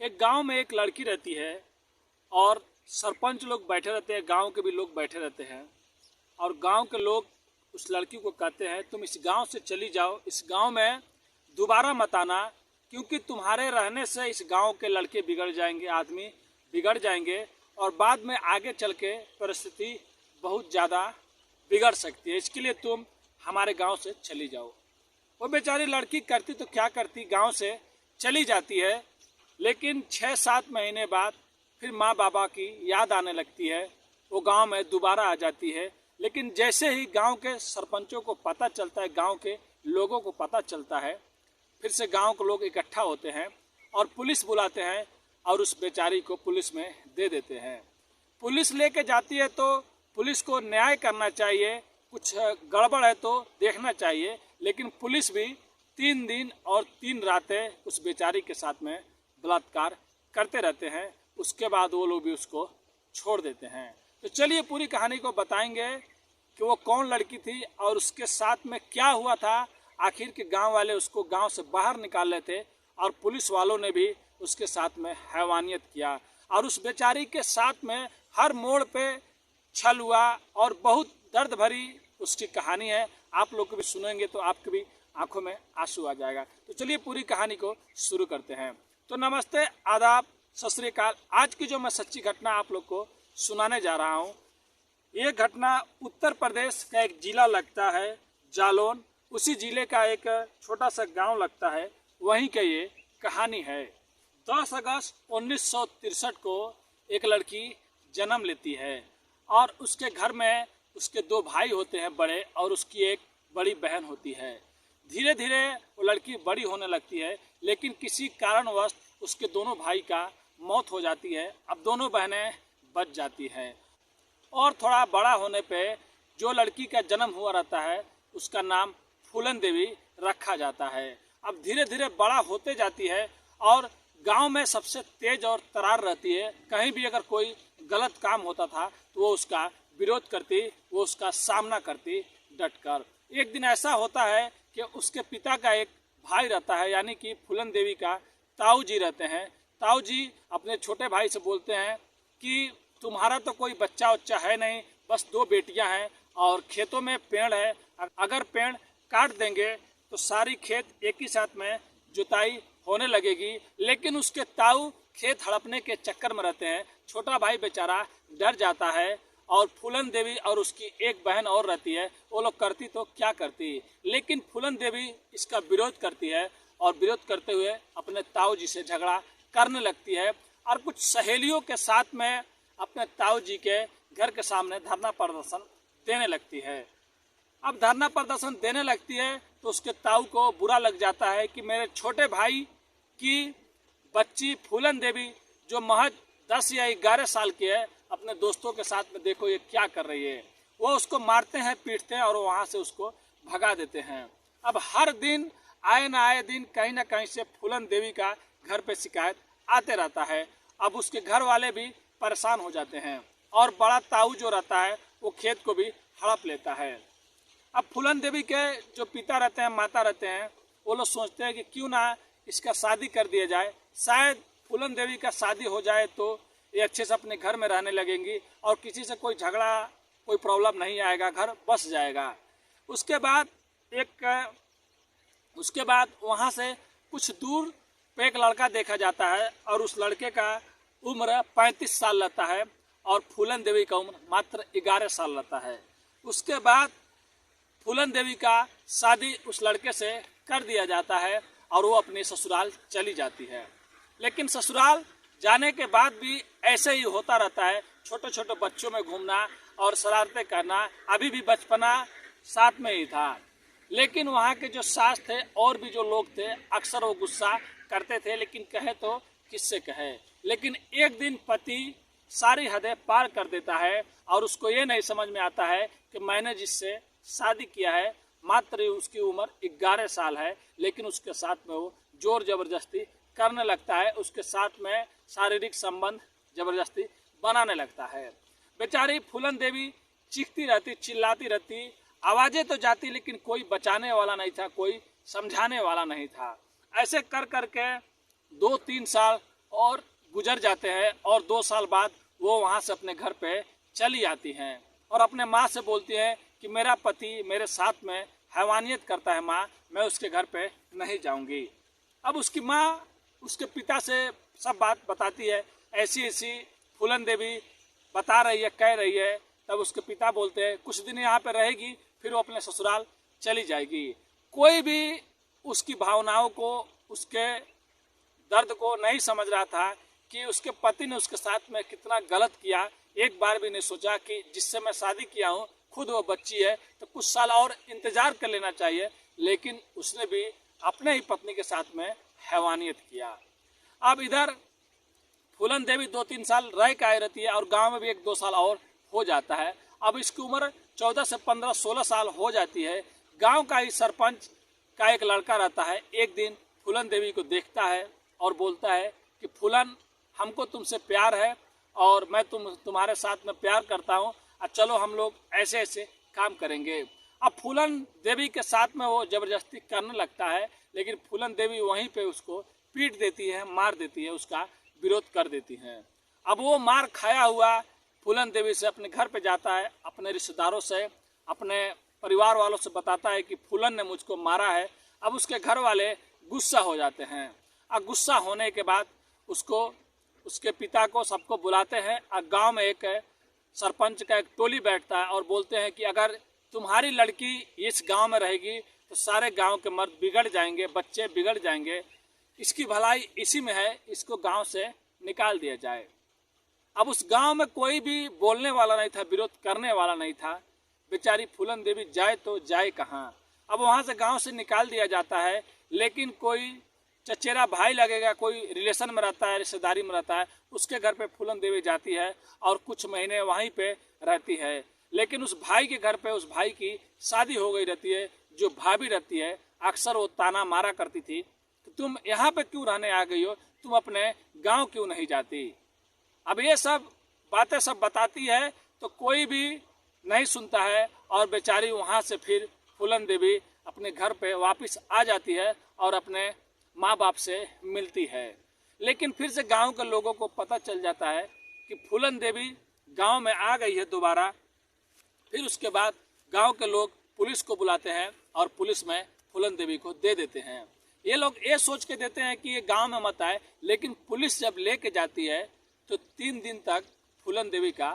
एक गांव में एक लड़की रहती है और सरपंच लोग बैठे रहते हैं, गांव के भी लोग बैठे रहते हैं और गांव के लोग उस लड़की को कहते हैं तुम इस गांव से चली जाओ, इस गांव में दोबारा मत आना, क्योंकि तुम्हारे रहने से इस गांव के लड़के बिगड़ जाएंगे, आदमी बिगड़ जाएंगे और बाद में आगे चल के परिस्थिति बहुत ज़्यादा बिगड़ सकती है, इसके लिए तुम हमारे गांव से चली जाओ। वो बेचारी लड़की करती तो क्या करती, गांव से चली जाती है, लेकिन 6-7 महीने बाद फिर माँ बाबा की याद आने लगती है। वो गांव में दोबारा आ जाती है, लेकिन जैसे ही गांव के सरपंचों को पता चलता है, गांव के लोगों को पता चलता है, फिर से गांव के लोग इकट्ठा होते हैं और पुलिस बुलाते हैं और उस बेचारी को पुलिस में दे देते हैं। पुलिस लेके जाती है तो पुलिस को न्याय करना चाहिए, कुछ गड़बड़ है तो देखना चाहिए, लेकिन पुलिस भी 3 दिन और 3 रातें उस बेचारी के साथ में बलात्कार करते रहते हैं। उसके बाद वो लोग भी उसको छोड़ देते हैं। तो चलिए पूरी कहानी को बताएंगे कि वो कौन लड़की थी और उसके साथ में क्या हुआ था। आखिर के गांव वाले उसको गांव से बाहर निकाल रहे थे और पुलिस वालों ने भी उसके साथ में हैवानियत किया और उस बेचारी के साथ में हर मोड़ पे छल हुआ और बहुत दर्द भरी उसकी कहानी है। आप लोग को भी सुनेंगे तो आपके भी आंखों में आंसू आ जाएगा। तो चलिए पूरी कहानी को शुरू करते हैं। तो नमस्ते, आदाब, सत श्री अकाल। आज की जो मैं सच्ची घटना आप लोग को सुनाने जा रहा हूँ, ये घटना उत्तर प्रदेश का एक जिला लगता है जालौन, उसी जिले का एक छोटा सा गांव लगता है, वहीं का ये कहानी है। 10 अगस्त 1963 को एक लड़की जन्म लेती है और उसके घर में उसके 2 भाई होते हैं बड़े और उसकी एक बड़ी बहन होती है। धीरे धीरे वो लड़की बड़ी होने लगती है, लेकिन किसी कारणवश उसके दोनों भाई का मौत हो जाती है। अब दोनों बहनें बच जाती हैं और थोड़ा बड़ा होने पे जो लड़की का जन्म हुआ रहता है उसका नाम फूलन देवी रखा जाता है। अब धीरे धीरे बड़ा होते जाती है और गांव में सबसे तेज और तरार रहती है। कहीं भी अगर कोई गलत काम होता था तो वो उसका विरोध करती, वो उसका सामना करती डटकर। एक दिन ऐसा होता है कि उसके पिता का एक भाई रहता है, यानी कि फूलन देवी का ताऊ जी रहते हैं। ताऊ जी अपने छोटे भाई से बोलते हैं कि तुम्हारा तो कोई बच्चा उच्चा है नहीं, बस 2 बेटियां हैं और खेतों में पेड़ है, अगर पेड़ काट देंगे तो सारी खेत एक ही साथ में जुताई होने लगेगी। लेकिन उसके ताऊ खेत हड़पने के चक्कर में रहते हैं। छोटा भाई बेचारा डर जाता है और फूलन देवी और उसकी एक बहन और रहती है, वो लोग करती तो क्या करती, लेकिन फूलन देवी इसका विरोध करती है और विरोध करते हुए अपने ताऊ जी से झगड़ा करने लगती है और कुछ सहेलियों के साथ में अपने ताऊ जी के घर के सामने धरना प्रदर्शन देने लगती है। अब धरना प्रदर्शन देने लगती है तो उसके ताऊ को बुरा लग जाता है कि मेरे छोटे भाई की बच्ची फूलन देवी जो महज 10 या 11 साल की है, अपने दोस्तों के साथ में देखो ये क्या कर रही है। वो उसको मारते हैं, पीटते हैं और वहाँ से उसको भगा देते हैं। अब हर दिन आए ना आए दिन कहीं ना कहीं से फूलन देवी का घर पे शिकायत आते रहता है। अब उसके घर वाले भी परेशान हो जाते हैं और बड़ा ताऊ जो रहता है वो खेत को भी हड़प लेता है। अब फूलन देवी के जो पिता रहते हैं, माता रहते हैं, वो लोग सोचते हैं कि क्यों ना इसका शादी कर दिया जाए, शायद फूलन देवी का शादी हो जाए तो ये अच्छे से अपने घर में रहने लगेंगी और किसी से कोई झगड़ा, कोई प्रॉब्लम नहीं आएगा, घर बस जाएगा। उसके बाद वहाँ से कुछ दूर पे एक लड़का देखा जाता है और उस लड़के का उम्र 35 साल रहता है और फूलन देवी का उम्र मात्र 11 साल रहता है। उसके बाद फूलन देवी का शादी उस लड़के से कर दिया जाता है और वो अपने ससुराल चली जाती है। लेकिन ससुराल जाने के बाद भी ऐसे ही होता रहता है, छोटे छोटे बच्चों में घूमना और शरारतें करना, अभी भी बचपना साथ में ही था। लेकिन वहाँ के जो सास थे और भी जो लोग थे अक्सर वो गुस्सा करते थे, लेकिन कहे तो किससे कहे। लेकिन एक दिन पति सारी हदें पार कर देता है और उसको ये नहीं समझ में आता है कि मैंने जिससे शादी किया है मात्र उसकी उम्र 11 साल है, लेकिन उसके साथ में वो जोर जबरदस्ती करने लगता है, उसके साथ में शारीरिक संबंध जबरदस्ती बनाने लगता है। बेचारी फूलन देवी चीखती रहती, चिल्लाती रहती, आवाज़ें तो जाती लेकिन कोई बचाने वाला नहीं था, कोई समझाने वाला नहीं था। ऐसे कर करके 2-3 साल और गुजर जाते हैं और 2 साल बाद वो वहाँ से अपने घर पे चली आती हैं और अपने माँ से बोलती हैं कि मेरा पति मेरे साथ में हैवानियत करता है माँ, मैं उसके घर पे नहीं जाऊँगी। अब उसकी माँ उसके पिता से सब बात बताती है, ऐसी ऐसी फूलन देवी बता रही है, कह रही है। तब उसके पिता बोलते हैं कुछ दिन यहाँ पे रहेगी, फिर वो अपने ससुराल चली जाएगी। कोई भी उसकी भावनाओं को, उसके दर्द को नहीं समझ रहा था कि उसके पति ने उसके साथ में कितना गलत किया। एक बार भी नहीं सोचा कि जिससे मैं शादी किया हूँ खुद वो बच्ची है तो कुछ साल और इंतजार कर लेना चाहिए, लेकिन उसने भी अपने ही पत्नी के साथ में हैवानियत किया। अब इधर फूलन देवी 2-3 साल रह के आई रहती है और गांव में भी 1-2 साल और हो जाता है। अब इसकी उम्र 14 से 15-16 साल हो जाती है। गांव का ही सरपंच का एक लड़का रहता है। एक दिन फूलन देवी को देखता है और बोलता है कि फूलन, हमको तुमसे प्यार है और मैं तुम्हारे साथ में प्यार करता हूँ, चलो हम लोग ऐसे ऐसे काम करेंगे। अब फूलन देवी के साथ में वो ज़बरदस्ती करने लगता है, लेकिन फूलन देवी वहीं पे उसको पीट देती है, मार देती है, उसका विरोध कर देती हैं। अब वो मार खाया हुआ फूलन देवी से अपने घर पे जाता है, अपने रिश्तेदारों से, अपने परिवार वालों से बताता है कि फूलन ने मुझको मारा है। अब उसके घर वाले गुस्सा हो जाते हैं और गुस्सा होने के बाद उसको, उसके पिता को, सबको बुलाते हैं और गांव में एक सरपंच का एक टोली बैठता है और बोलते हैं कि अगर तुम्हारी लड़की इस गांव में रहेगी तो सारे गांव के मर्द बिगड़ जाएंगे, बच्चे बिगड़ जाएंगे, इसकी भलाई इसी में है, इसको गांव से निकाल दिया जाए। अब उस गांव में कोई भी बोलने वाला नहीं था, विरोध करने वाला नहीं था। बेचारी फूलन देवी जाए तो जाए कहाँ। अब वहाँ से गांव से निकाल दिया जाता है, लेकिन कोई चचेरा भाई लगेगा, कोई रिलेशन में रहता है, रिश्तेदारी में रहता है, उसके घर पे फूलन देवी जाती है और कुछ महीने वहीं पे रहती है। लेकिन उस भाई के घर पे उस भाई की शादी हो गई रहती है। जो भाभी रहती है अक्सर वो ताना मारा करती थी कि तुम यहाँ पे क्यों रहने आ गई हो, तुम अपने गांव क्यों नहीं जाती। अब ये सब बातें सब बताती है तो कोई भी नहीं सुनता है और बेचारी वहाँ से फिर फूलन देवी अपने घर पे वापस आ जाती है और अपने माँ बाप से मिलती है। लेकिन फिर से गांव के लोगों को पता चल जाता है कि फूलन देवी गांव में आ गई है दोबारा। फिर उसके बाद गांव के लोग पुलिस को बुलाते हैं और पुलिस में फूलन देवी को दे देते हैं। ये लोग ये सोच के देते हैं कि ये गांव में मत आए, लेकिन पुलिस जब लेके जाती है तो 3 दिन तक फूलन देवी का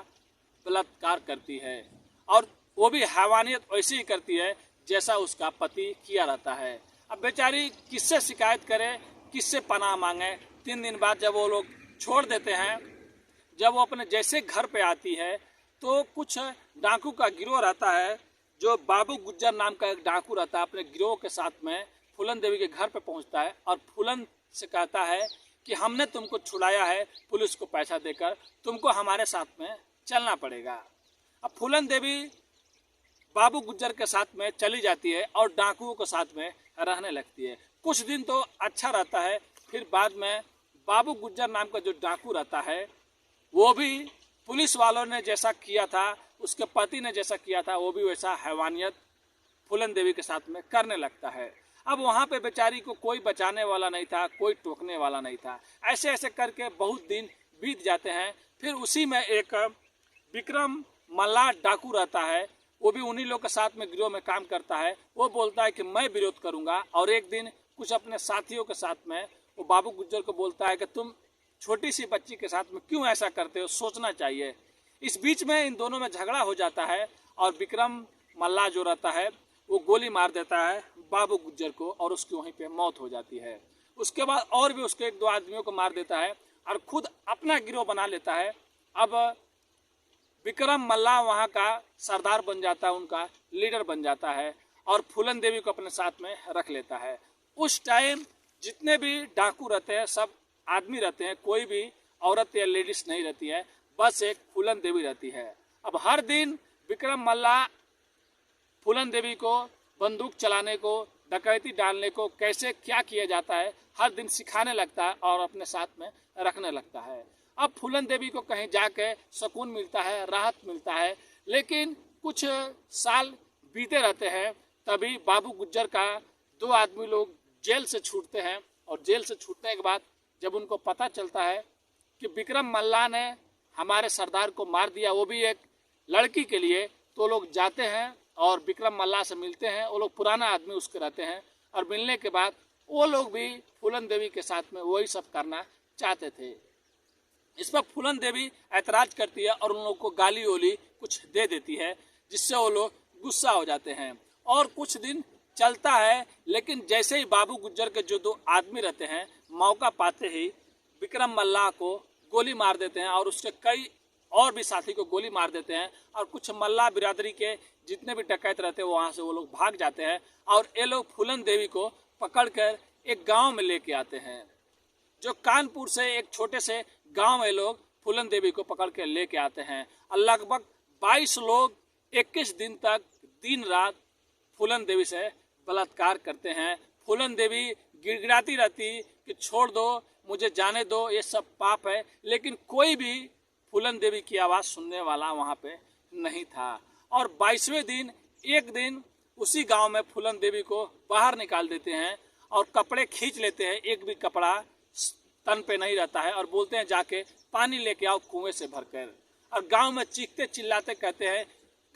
बलात्कार करती है और वो भी हैवानियत वैसे ही करती है जैसा उसका पति किया रहता है। अब बेचारी किससे शिकायत करे, किससे पनाह मांगे। 3 दिन बाद जब वो लोग छोड़ देते हैं, जब वो अपने जैसे घर पे आती है तो कुछ डाकू का गिरोह रहता है, जो बाबू गुज्जर नाम का एक डाकू रहता है, अपने गिरोह के साथ में फूलन देवी के घर पे पहुंचता है और फूलन से कहता है कि हमने तुमको छुड़ाया है पुलिस को पैसा देकर, तुमको हमारे साथ में चलना पड़ेगा। अब फूलन देवी बाबू गुज्जर के साथ में चली जाती है और डाकुओं के साथ में रहने लगती है। कुछ दिन तो अच्छा रहता है, फिर बाद में बाबू गुज्जर नाम का जो डाकू रहता है वो भी पुलिस वालों ने जैसा किया था, उसके पति ने जैसा किया था, वो भी वैसा हैवानियत फूलन देवी के साथ में करने लगता है। अब वहाँ पे बेचारी को कोई बचाने वाला नहीं था, कोई टोकने वाला नहीं था। ऐसे ऐसे करके बहुत दिन बीत जाते हैं। फिर उसी में एक विक्रम मल्ला डाकू रहता है, वो भी उन्हीं लोग के साथ में गिरोह में काम करता है। वो बोलता है कि मैं विरोध करूंगा और एक दिन कुछ अपने साथियों के साथ में वो बाबू गुज्जर को बोलता है कि तुम छोटी सी बच्ची के साथ में क्यों ऐसा करते हो, सोचना चाहिए। इस बीच में इन दोनों में झगड़ा हो जाता है और विक्रम मल्ला जो रहता है वो गोली मार देता है बाबू गुज्जर को और उसकी वहीं पे मौत हो जाती है। उसके बाद और भी उसके 1-2 आदमियों को मार देता है और खुद अपना गिरोह बना लेता है। अब विक्रम मल्ला वहाँ का सरदार बन जाता है, उनका लीडर बन जाता है और फूलन देवी को अपने साथ में रख लेता है। उस टाइम जितने भी डाकू रहते हैं सब आदमी रहते हैं, कोई भी औरत या लेडीज नहीं रहती है, बस एक फूलन देवी रहती है। अब हर दिन विक्रम मल्ला फूलन देवी को बंदूक चलाने को, डकैती डालने को, कैसे क्या किया जाता है हर दिन सिखाने लगता है और अपने साथ में रखने लगता है। अब फूलन देवी को कहीं जाके सुकून मिलता है, राहत मिलता है। लेकिन कुछ साल बीते रहते हैं, तभी बाबू गुज्जर का 2 आदमी लोग जेल से छूटते हैं और जेल से छूटने के बाद जब उनको पता चलता है कि विक्रम मल्ला ने हमारे सरदार को मार दिया, वो भी एक लड़की के लिए, तो लोग जाते हैं और विक्रम मल्ला से मिलते हैं। वो लोग पुराना आदमी उसके रहते हैं और मिलने के बाद वो लोग भी फूलन देवी के साथ में वही सब करना चाहते थे। इस पर फूलन देवी ऐतराज करती है और उन लोगों को गाली ओली कुछ दे देती है, जिससे वो लोग गुस्सा हो जाते हैं। और कुछ दिन चलता है, लेकिन जैसे ही बाबू गुज्जर के जो दो आदमी रहते हैं मौका पाते ही विक्रम मल्ला को गोली मार देते हैं और उसके कई और भी साथी को गोली मार देते हैं। और कुछ मल्ला बिरादरी के जितने भी डकैत रहते हैं वहाँ से वो लोग भाग जाते हैं और ये लोग फूलन देवी को पकड़कर एक गांव में लेके आते हैं। जो कानपुर से एक छोटे से गांव में लोग फूलन देवी को पकड़ के लेके आते हैं और लगभग 22 लोग 21 दिन तक दिन रात फूलन देवी से बलात्कार करते हैं। फूलन देवी गिड़गिड़ाती रहती कि छोड़ दो, मुझे जाने दो, ये सब पाप है, लेकिन कोई भी फूलन देवी की आवाज़ सुनने वाला वहाँ पे नहीं था। और 22वें दिन एक दिन उसी गांव में फूलन देवी को बाहर निकाल देते हैं और कपड़े खींच लेते हैं, एक भी कपड़ा तन पे नहीं रहता है, और बोलते हैं जाके पानी लेके आओ कुएं से भरकर। और गांव में चीखते चिल्लाते कहते हैं,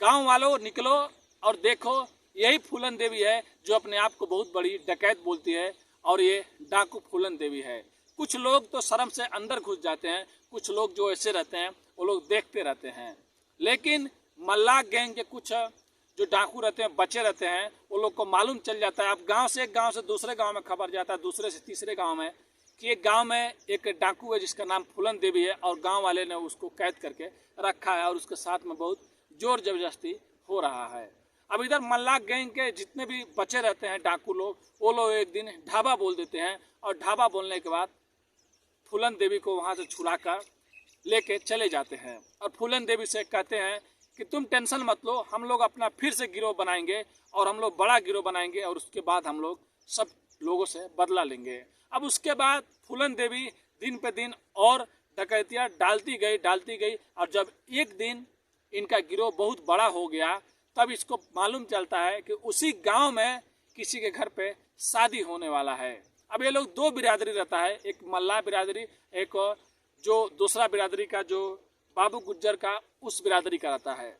गांव वालों निकलो और देखो, यही फूलन देवी है जो अपने आप को बहुत बड़ी डकैत बोलती है, और ये डाकू फूलन देवी है। कुछ लोग तो शर्म से अंदर घुस जाते हैं, कुछ लोग जो ऐसे रहते हैं वो लोग देखते रहते हैं। लेकिन मल्ला गैंग के कुछ जो डाकू रहते हैं, बचे रहते हैं, वो लोग को मालूम चल जाता है। अब गांव से एक गांव से दूसरे गांव में खबर जाता है, दूसरे से तीसरे गांव में, कि एक गांव में एक डाकू है जिसका नाम फूलन देवी है और गांव वाले ने उसको कैद करके रखा है और उसके साथ में बहुत जोर जबरदस्ती हो रहा है। अब इधर मल्ला गैंग के जितने भी बचे रहते हैं डाकू लोग, वो लोग एक दिन ढाबा बोल देते हैं और ढाबा बोलने के बाद फूलन देवी को वहाँ से छुड़ा कर लेके चले जाते हैं और फूलन देवी से कहते हैं कि तुम टेंशन मत लो, हम लोग अपना फिर से गिरोह बनाएंगे और हम लोग बड़ा गिरोह बनाएंगे और उसके बाद हम लोग सब लोगों से बदला लेंगे। अब उसके बाद फूलन देवी दिन पे दिन और डकैतियाँ डालती गई और जब एक दिन इनका गिरोह बहुत बड़ा हो गया, तब इसको मालूम चलता है कि उसी गांव में किसी के घर पे शादी होने वाला है। अब ये लोग दो बिरादरी रहता है, एक मल्ला बिरादरी, एक जो दूसरा बिरादरी का जो बाबू गुज्जर का उस बिरादरी का रहता है।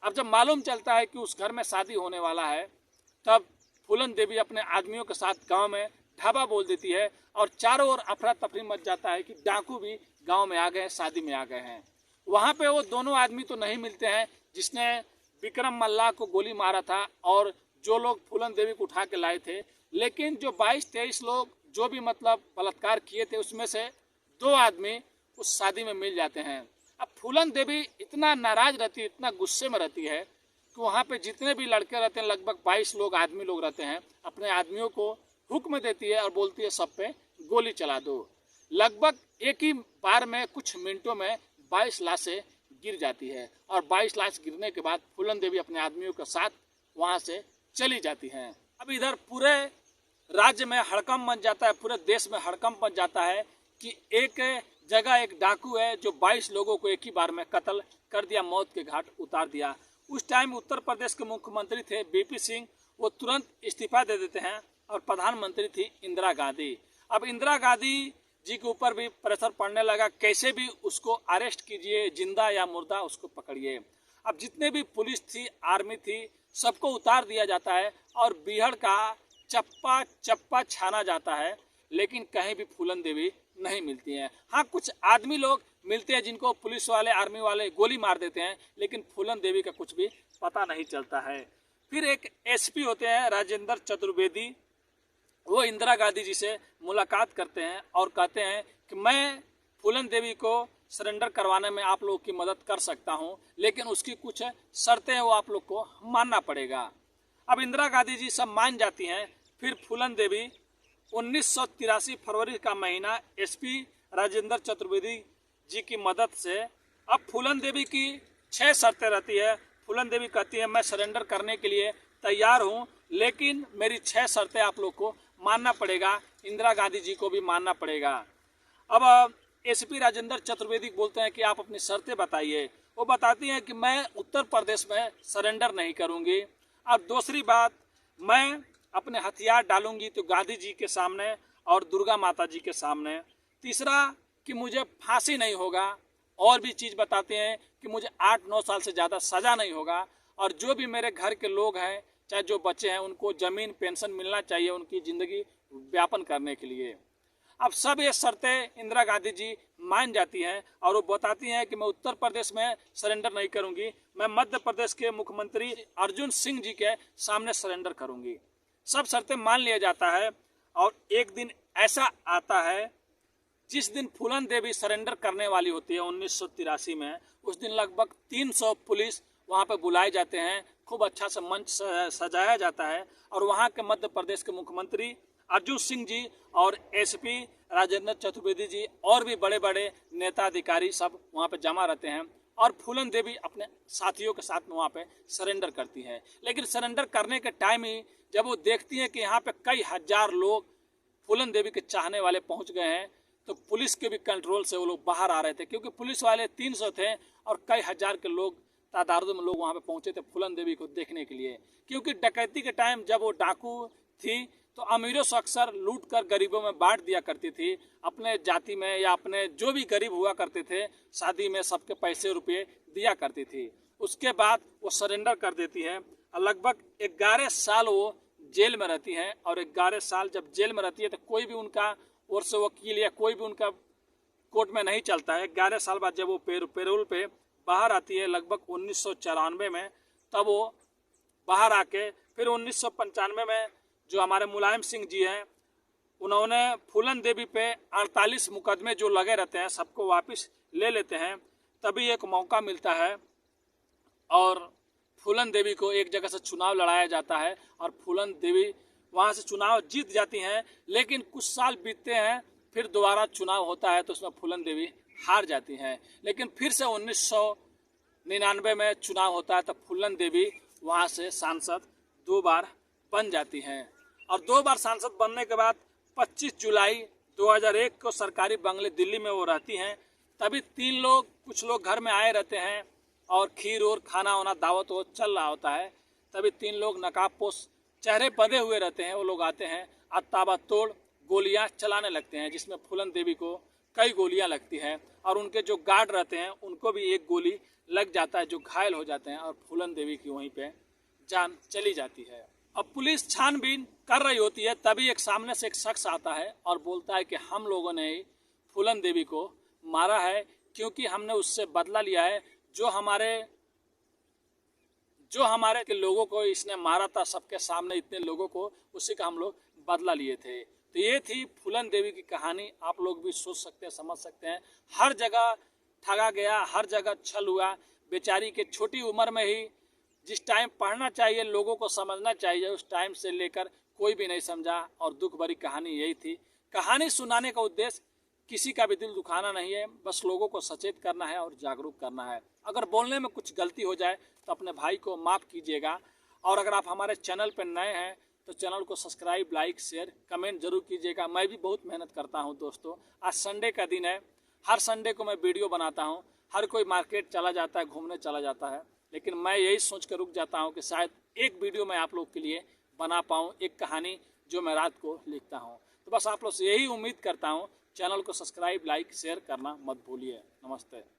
अब जब मालूम चलता है कि उस घर में शादी होने वाला है, तब फूलन देवी अपने आदमियों के साथ गांव में ढाबा बोल देती है और चारों ओर अफरा तफरी मच जाता है कि डाकू भी गांव में आ गए हैं, शादी में आ गए हैं। वहाँ पे वो दोनों आदमी तो नहीं मिलते हैं जिसने विक्रम मल्ला को गोली मारा था और जो लोग फूलन देवी को उठा के लाए थे, लेकिन जो 22-23 लोग जो भी मतलब बलात्कार किए थे, उसमें से 2 आदमी उस शादी में मिल जाते हैं। अब फूलन देवी इतना नाराज रहती है, इतना गुस्से में रहती है कि वहाँ पे जितने भी लड़के रहते हैं, लगभग 22 लोग आदमी लोग रहते हैं, अपने आदमियों को हुक्म देती है और बोलती है सब पे गोली चला दो। लगभग एक ही बार में कुछ मिनटों में 22 लाशें गिर जाती है और 22 लाश गिरने के बाद फूलन देवी अपने आदमियों के साथ वहाँ से चली जाती हैं। अब इधर पूरे राज्य में हड़कंप मच जाता है, पूरे देश में हड़कंप मच जाता है कि एक जगह एक डाकू है जो 22 लोगों को एक ही बार में कत्ल कर दिया, मौत के घाट उतार दिया। उस टाइम उत्तर प्रदेश के मुख्यमंत्री थे बीपी सिंह, वो तुरंत इस्तीफा दे देते हैं और प्रधानमंत्री थी इंदिरा गांधी। अब इंदिरा गांधी जी के ऊपर भी प्रेशर पड़ने लगा, कैसे भी उसको अरेस्ट कीजिए, जिंदा या मुर्दा उसको पकड़िए। अब जितने भी पुलिस थी, आर्मी थी, सबको उतार दिया जाता है और बिहार का चप्पा चप्पा छाना जाता है, लेकिन कहीं भी फूलन देवी नहीं मिलती हैं। हाँ, कुछ आदमी लोग मिलते हैं जिनको पुलिस वाले, आर्मी वाले गोली मार देते हैं, लेकिन फूलन देवी का कुछ भी पता नहीं चलता है। फिर एक एसपी होते हैं राजेंद्र चतुर्वेदी, वो इंदिरा गांधी जी से मुलाकात करते हैं और कहते हैं कि मैं फूलन देवी को सरेंडर करवाने में आप लोगों की मदद कर सकता हूं, लेकिन उसकी कुछ शर्तें हैं, वो आप लोग को मानना पड़ेगा। अब इंदिरा गांधी जी सब मान जाती हैं। फिर फूलन देवी 1983 फरवरी का महीना एसपी राजेंद्र चतुर्वेदी जी की मदद से, अब फूलन देवी की 6 शर्तें रहती है। फूलन देवी कहती है मैं सरेंडर करने के लिए तैयार हूं, लेकिन मेरी 6 शर्तें आप लोग को मानना पड़ेगा, इंदिरा गांधी जी को भी मानना पड़ेगा। अब एसपी राजेंद्र चतुर्वेदी बोलते हैं कि आप अपनी शर्तें बताइए। वो बताती हैं कि मैं उत्तर प्रदेश में सरेंडर नहीं करूंगी, और दूसरी बात, मैं अपने हथियार डालूंगी तो गांधी जी के सामने और दुर्गा माता जी के सामने। तीसरा कि मुझे फांसी नहीं होगा, और भी चीज़ बताते हैं कि मुझे 8-9 साल से ज़्यादा सज़ा नहीं होगा, और जो भी मेरे घर के लोग हैं चाहे जो बच्चे हैं उनको ज़मीन पेंशन मिलना चाहिए उनकी ज़िंदगी व्यापन करने के लिए। अब सब ये शर्तें इंदिरा गांधी जी मान जाती हैं और वो बताती हैं कि मैं उत्तर प्रदेश में सरेंडर नहीं करूंगी, मैं मध्य प्रदेश के मुख्यमंत्री अर्जुन सिंह जी के सामने सरेंडर करूंगी। सब शर्तें मान लिया जाता है और एक दिन ऐसा आता है जिस दिन फूलन देवी सरेंडर करने वाली होती है 1983 में। उस दिन लगभग 300 पुलिस वहाँ पे बुलाए जाते हैं, खूब अच्छा सा मंच सजाया जाता है और वहाँ के मध्य प्रदेश के मुख्यमंत्री अर्जुन सिंह जी और एसपी राजेंद्र चतुर्वेदी जी और भी बड़े बड़े नेता अधिकारी सब वहाँ पे जमा रहते हैं और फूलन देवी अपने साथियों के साथ में वहाँ पे सरेंडर करती है। लेकिन सरेंडर करने के टाइम ही जब वो देखती हैं कि यहाँ पे कई हजार लोग फूलन देवी के चाहने वाले पहुँच गए हैं, तो पुलिस के भी कंट्रोल से वो लोग बाहर आ रहे थे, क्योंकि पुलिस वाले 300 थे और कई हजार के लोग तादाद में लोग वहाँ पे पहुँचे थे फूलन देवी को देखने के लिए। क्योंकि डकैती के टाइम जब वो डाकू थी तो अमीरों से अक्सर लूट कर गरीबों में बांट दिया करती थी, अपने जाति में या अपने जो भी गरीब हुआ करते थे शादी में सबके पैसे रुपये दिया करती थी। उसके बाद वो सरेंडर कर देती है और लगभग 11 साल वो जेल में रहती हैं और 11 साल जब जेल में रहती है तो कोई भी उनका ओर से वकील या कोई भी उनका कोर्ट में नहीं चलता है। 11 साल बाद जब वो पैरोल पे बाहर आती है लगभग 1994 में, तब वो बाहर आके फिर 1995 में जो हमारे मुलायम सिंह जी हैं उन्होंने फूलन देवी पे 48 मुकदमे जो लगे रहते हैं सबको वापस ले लेते हैं। तभी एक मौका मिलता है और फूलन देवी को एक जगह से चुनाव लड़ाया जाता है और फूलन देवी वहाँ से चुनाव जीत जाती हैं। लेकिन कुछ साल बीतते हैं, फिर दोबारा चुनाव होता है तो उसमें फूलन देवी हार जाती हैं। लेकिन फिर से 1999 में चुनाव होता है तो फूलन देवी वहाँ से सांसद 2 बार बन जाती हैं और 2 बार सांसद बनने के बाद 25 जुलाई 2001 को सरकारी बंगले दिल्ली में वो रहती हैं। तभी कुछ लोग घर में आए रहते हैं और खीर और खाना वाना दावत वो चल रहा होता है। तभी 3 लोग नकाबपोश चेहरे बंधे हुए रहते हैं, वो लोग आते हैं और ताबड़तोड़ गोलियां चलाने लगते हैं, जिसमें फूलन देवी को कई गोलियां लगती हैं और उनके जो गार्ड रहते हैं उनको भी एक गोली लग जाता है, जो घायल हो जाते हैं और फूलन देवी की वहीं पे जान चली जाती है। अब पुलिस छानबीन कर रही होती है, तभी एक सामने से एक शख्स आता है और बोलता है कि हम लोगों ने ही फूलन देवी को मारा है, क्योंकि हमने उससे बदला लिया है। जो हमारे के लोगों को इसने मारा था सबके सामने इतने लोगों को, उसी का हम लोग बदला लिए थे। तो ये थी फूलन देवी की कहानी। आप लोग भी सोच सकते हैं, समझ सकते हैं। हर जगह ठगा गया, हर जगह छल हुआ। बेचारी के छोटी उम्र में ही जिस टाइम पढ़ना चाहिए, लोगों को समझना चाहिए, उस टाइम से लेकर कोई भी नहीं समझा और दुख भरी कहानी यही थी। कहानी सुनाने का उद्देश्य किसी का भी दिल दुखाना नहीं है, बस लोगों को सचेत करना है और जागरूक करना है। अगर बोलने में कुछ गलती हो जाए तो अपने भाई को माफ़ कीजिएगा और अगर आप हमारे चैनल पर नए हैं तो चैनल को सब्सक्राइब, लाइक, शेयर, कमेंट जरूर कीजिएगा। मैं भी बहुत मेहनत करता हूं दोस्तों। आज संडे का दिन है, हर संडे को मैं वीडियो बनाता हूं। हर कोई मार्केट चला जाता है, घूमने चला जाता है, लेकिन मैं यही सोच कर रुक जाता हूं कि शायद एक वीडियो मैं आप लोग के लिए बना पाऊँ, एक कहानी जो मैं रात को लिखता हूँ। तो बस आप लोग से यही उम्मीद करता हूँ। चैनल को सब्सक्राइब, लाइक, शेयर करना मत भूलिए। नमस्ते।